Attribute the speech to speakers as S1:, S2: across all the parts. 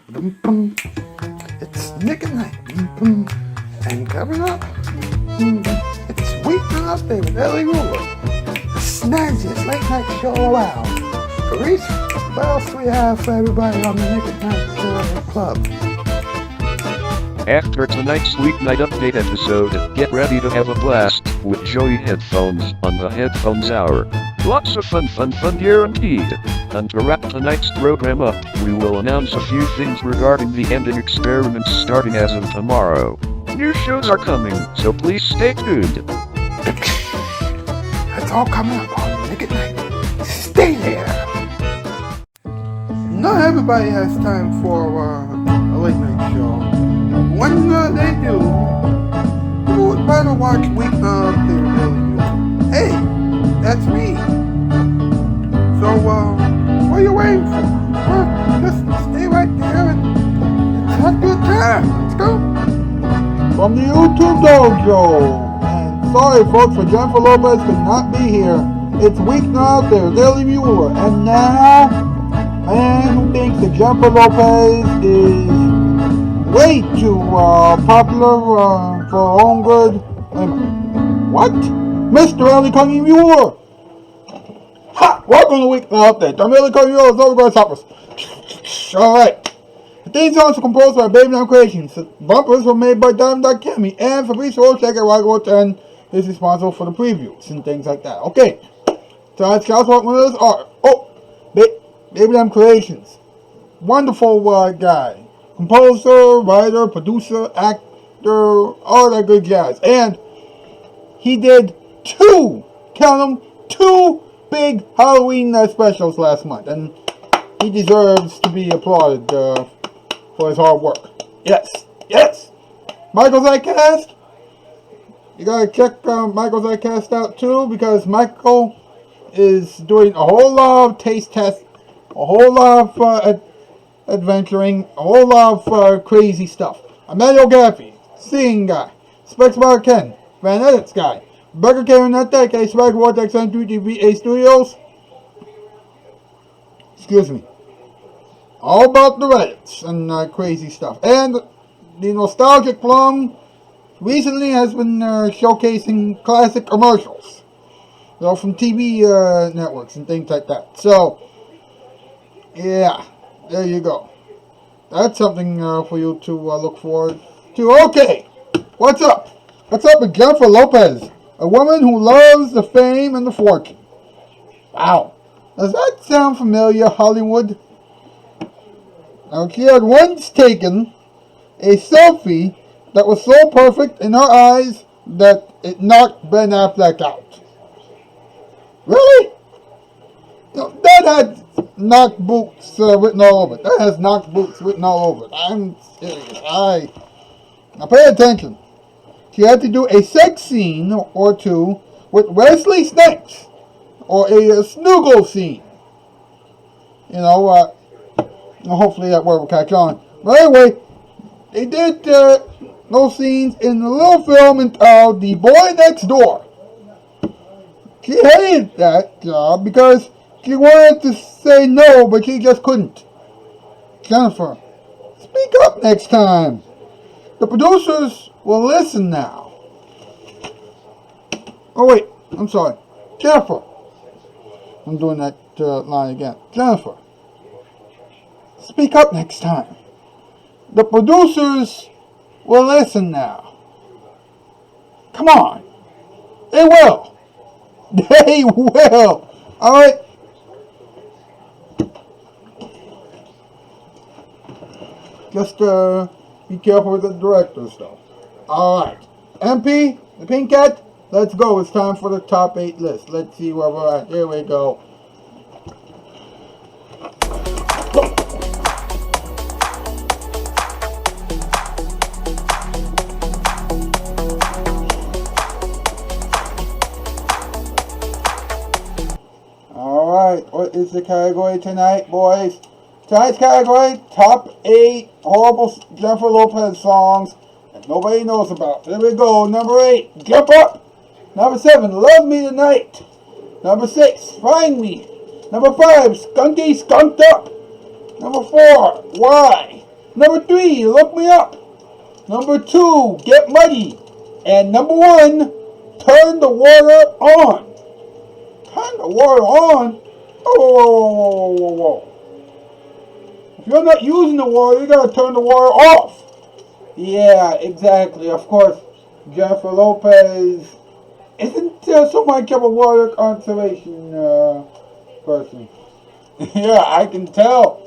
S1: Boom, boom. It's Nick at Night. Boom, boom. And coming up, it's Weeknight there with Ellie Muller. The snazziest late night show around. Reese, what else do we have for everybody on the Nick at Night Club?
S2: After tonight's Weeknight Update episode, get ready to have a blast with Joey headphones on the Headphones Hour. Lots of fun guaranteed. And to wrap tonight's program up, we will announce a few things regarding the ending experiments starting as of tomorrow. New shows are coming, so please stay tuned.
S1: That's all coming up on Nick at Night. Stay there! Not everybody has time for a late night show. When they do, you would better watch Weeknight there really. Hey, that's me. So, what are you waiting for? Just stay right there and have a good time. Let's go.
S3: From the YouTube Dojo. And sorry folks, for Jennifer Lopez could not be here. It's Weeknight there, Lily Muller. And now, man who thinks that Jennifer Lopez is way too popular for her own good. What? Mr. Ellie Cunningham Muller! Ha! Welcome to Weeknight Update. I'm Ellie Cunningham Muller, so we're going to stop us. Alright. The theme songs are composed by Baby Down Creations. The bumpers were made by Diamond.Kimmy. And Fabrice Rorschach at Rock 10 is responsible for the previews and things like that. Okay. Tonight's Shoutout winners are Baby Down Creations. Wonderful guy. Composer, writer, producer, actor, all that good jazz. And he did two big Halloween specials last month. And he deserves to be applauded for his hard work. Yes. Michael's Icecast. You gotta check Michael's Icecast out too, because Michael is doing a whole lot of taste tests, a whole lot of adventuring, a whole lot of crazy stuff. Emmanuel Gaffey, Seeing Guy, Specs Bar Ken, Van Edits Guy, Becker Karenette, aka Swag Vortex N3TVA Studios. Excuse me. All about the Reddits and crazy stuff. And the Nostalgic Plum recently has been showcasing classic commercials. You know, from TV networks and things like that. So, yeah. There you go. That's something for you to look forward to. Okay, what's up? What's up with Jennifer Lopez, a woman who loves the fame and the fortune? Wow. Does that sound familiar, Hollywood? Now, she had once taken a selfie that was so perfect in her eyes that it knocked Ben Affleck out. Really? No, that had knocked boots written all over it. That has knocked boots written all over it. I'm serious. Now pay attention. She had to do a sex scene or two with Wesley Snipes, or a snuggle scene. You know, hopefully that word will catch on. But anyway, they did those scenes in a little film entitled The Boy Next Door. She hated that job because she wanted to say no, but she just couldn't. Jennifer, speak up next time. The producers will listen now. Oh wait, I'm sorry. Jennifer. I'm doing that line again. Jennifer, speak up next time. The producers will listen now. Come on. They will. They will. Alright. Just be careful with the directors, though. Alright. MP, the Pink Cat, let's go. It's time for the top 8 list. Let's see where we're at. Here we go. Alright, what is the category tonight, boys? Tonight's category, top 8 horrible Jennifer Lopez songs that nobody knows about. There we go. Number 8, Jump Up. Number 7, Love Me Tonight. Number 6, Find Me. Number 5, Skunky Skunked Up. Number 4, Why. Number 3, look me up. Number 2, get muddy. And number 1, turn the water on. Turn the water on? Whoa. If you're not using the water, you gotta turn the water off. Yeah, exactly. Of course, Jennifer Lopez isn't so much of a water conservation person. Yeah, I can tell.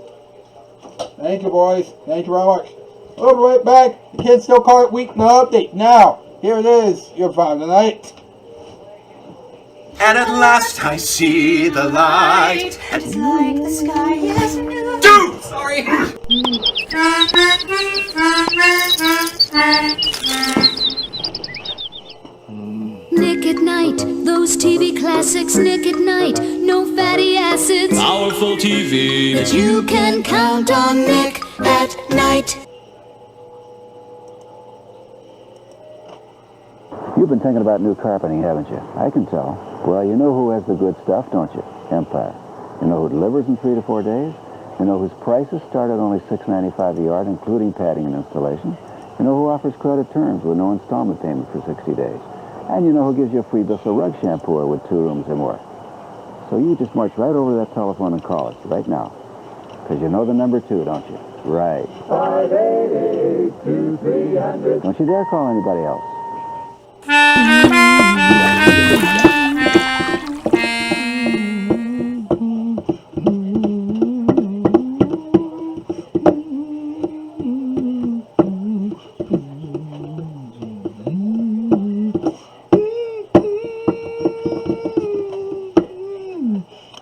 S3: Thank you, boys. Thank you very much. We'll be right back. The kids still call it Weeknight Update. Now, here it is. Your Father Night.
S4: And at last I see the light.
S5: And it's like the sky is blue.
S4: Dude! Sorry.
S5: Nick at Night, those TV classics. Nick at Night, no fatty acids.
S6: Powerful TV.
S5: But you can count on Nick at Night.
S7: You've been thinking about new carpeting, haven't you? I can tell. Well, you know who has the good stuff, don't you? Empire. You know who delivers in 3 to 4 days? You know whose prices start at only $6.95 a yard, including padding and installation? You know who offers credit terms with no installment payment for 60 days? And you know who gives you a free Bissell rug shampooer with 2 rooms or more? So you just march right over to that telephone and call us right now. Because you know the number 2, don't you? Right. 588-2300. Don't you dare call anybody else.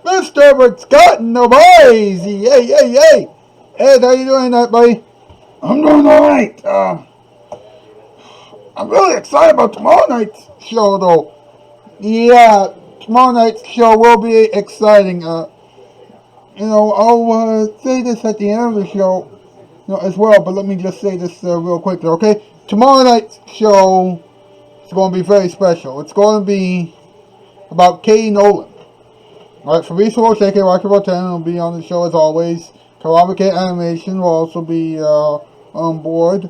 S3: Mr. Scott and the boys! Yay! Ed, how you doing that, buddy? I'm doing alright. I'm really excited about tomorrow night's show, though. Yeah, tomorrow night's show will be exciting. I'll say this at the end of the show, as well, but let me just say this real quickly, okay? Tomorrow night's show is going to be very special. It's going to be about Katie Nolan. Alright, Fabrice Roche, aka Rocky Rotan, will be on the show as always. Kawabake Animation will also be on board.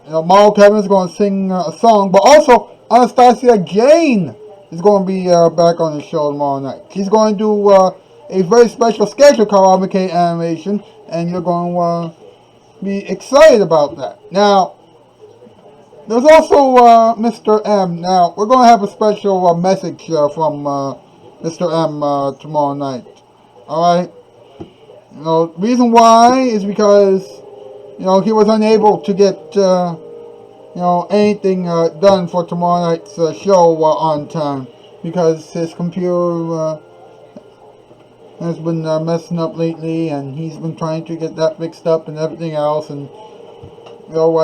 S3: Marl Kevin is going to sing a song, but also Anastasia Jane is going to be back on the show tomorrow night. She's going to do a very special sketch with Kawabake Animation, and you're going to be excited about that. Now, there's also Mr. M. Now, we're going to have a special message from Mr. M tomorrow night. Alright? Reason why is because, he was unable to get, anything done for tomorrow night's show on time. Because his computer has been messing up lately, and he's been trying to get that fixed up and everything else, and,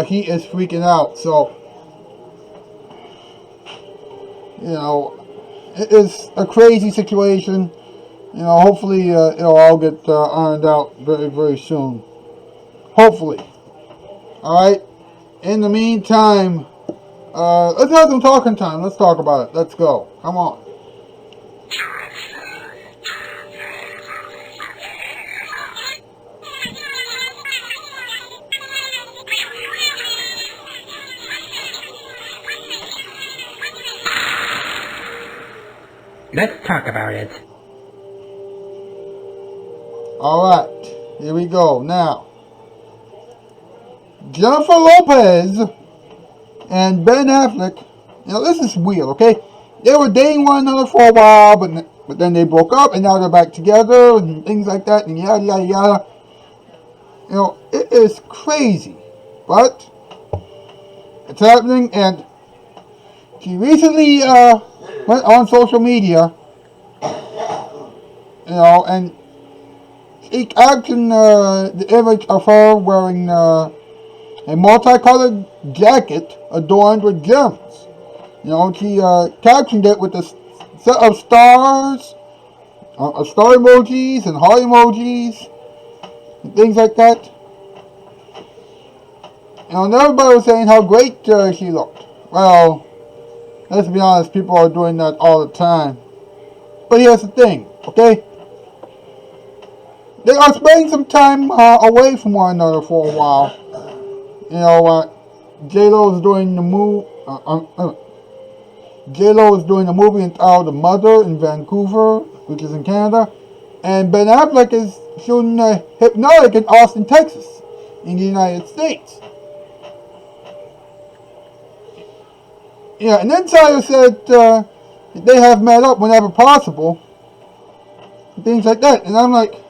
S3: he is freaking out. So, it is a crazy situation. Hopefully it'll all get ironed out very, very soon. Hopefully. Alright? In the meantime, let's have some talking time. Let's talk about it. Let's go. Come on.
S8: Let's talk about it.
S3: Alright, here we go. Now, Jennifer Lopez and Ben Affleck, this is weird, okay? They were dating one another for a while, but then they broke up, and now they're back together, and things like that, and yada, yada, yada. It is crazy, but it's happening, and she recently went on social media, and she captioned the image of her wearing a multicolored jacket adorned with gems. She captioned it with a set of stars, star emojis and heart emojis, and things like that. And everybody was saying how great she looked. Well, let's be honest, people are doing that all the time. But here's the thing, okay? they are spending some time away from one another for a while. You know, J-Lo is doing the J-Lo is doing a movie entitled The Mother in Vancouver, which is in Canada, and Ben Affleck is shooting Hypnotic in Austin, Texas, in the United States. Yeah, and Insider said they have met up whenever possible, things like that, and I'm like,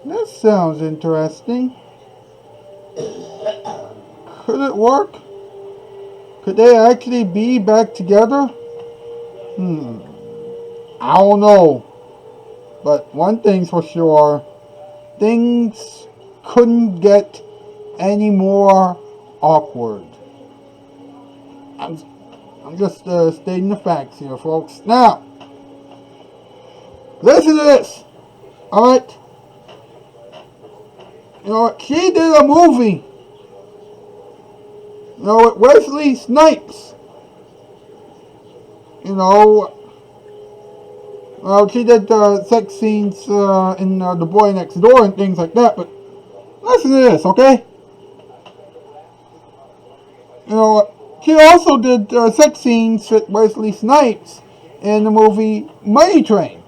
S3: that sounds interesting. Could it work? Could they actually be back together? I don't know. But one thing's for sure, things couldn't get any more awkward. I'm just stating the facts here, folks. Now, listen to this. Alright? You know, she did a movie, you know, with Wesley Snipes. You know, well, she did sex scenes in The Boy Next Door and things like that, but listen to this, okay? You know, she also did sex scenes with Wesley Snipes in the movie Money Train.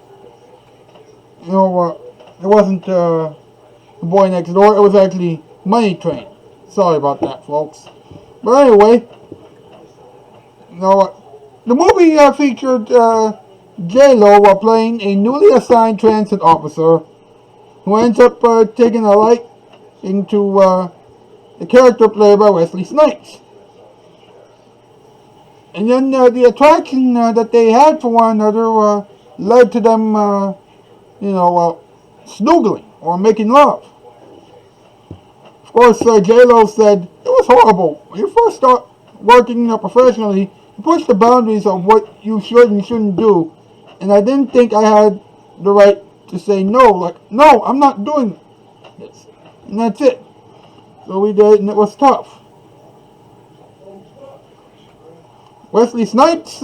S3: You know, it wasn't The Boy Next Door, it was actually Money Train. Sorry about that, folks. But anyway, you know, the movie featured J-Lo playing a newly assigned transit officer who ends up taking a light into the character played by Wesley Snipes. And then the attraction that they had for one another led to them, snoogling or making love. Of course, J-Lo said, "It was horrible. When you first start working professionally, you push the boundaries of what you should and shouldn't do. And I didn't think I had the right to say no. Like, no, I'm not doing this." And that's it. So we did, and it was tough. Wesley Snipes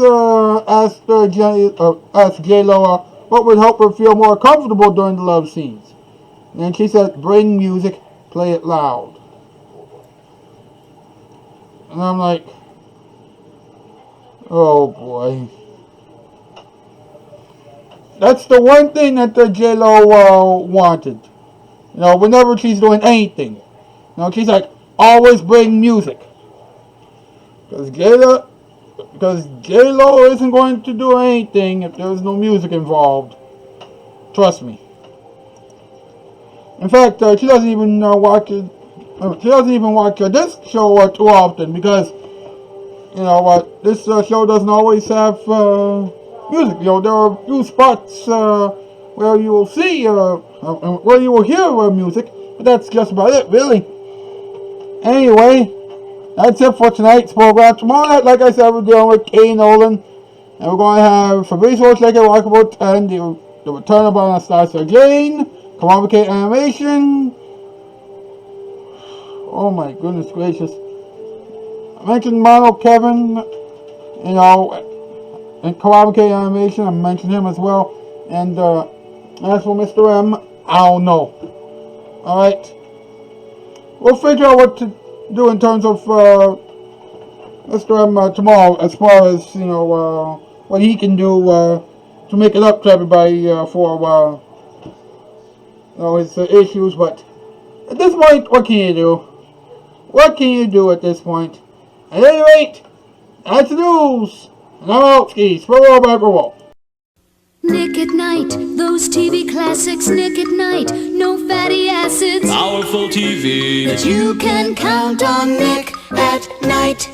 S3: asked J-Lo what would help her feel more comfortable during the love scenes. And she said, "Bring music, play it loud." And I'm like, oh boy. That's the one thing that J-Lo wanted. You know, whenever she's doing anything. You know, she's like, always bring music. Because J-Lo isn't going to do anything if there's no music involved. Trust me. In fact, she doesn't even watch this show too often because, you know, this show doesn't always have music. You know, there are a few spots where you will see, where you will hear music, but that's just about it, really. Anyway, that's it for tonight's program. Tomorrow night, like I said, we're dealing with Kay Nolan, and we're going to have Fabrizio Checker, Walkabout, and the return of Anastasia Jane, Kawabake Animation. Oh my goodness gracious. I mentioned Mono Kevin, you know, and Kawabake Animation, I mentioned him as well. And as for Mr. M, I don't know. Alright. We'll figure out what to do in terms of Mr. M tomorrow, as far as, you know, what he can do to make it up to everybody for you know, his issues. But at this point, what can you do? What can you do at this point? At any rate, that's the news. And I'm out, skis. Roll back, roll.
S5: Nick at Night, those TV classics. Nick at Night, no fatty acids.
S6: Powerful TV.
S5: You can count on Nick at Night.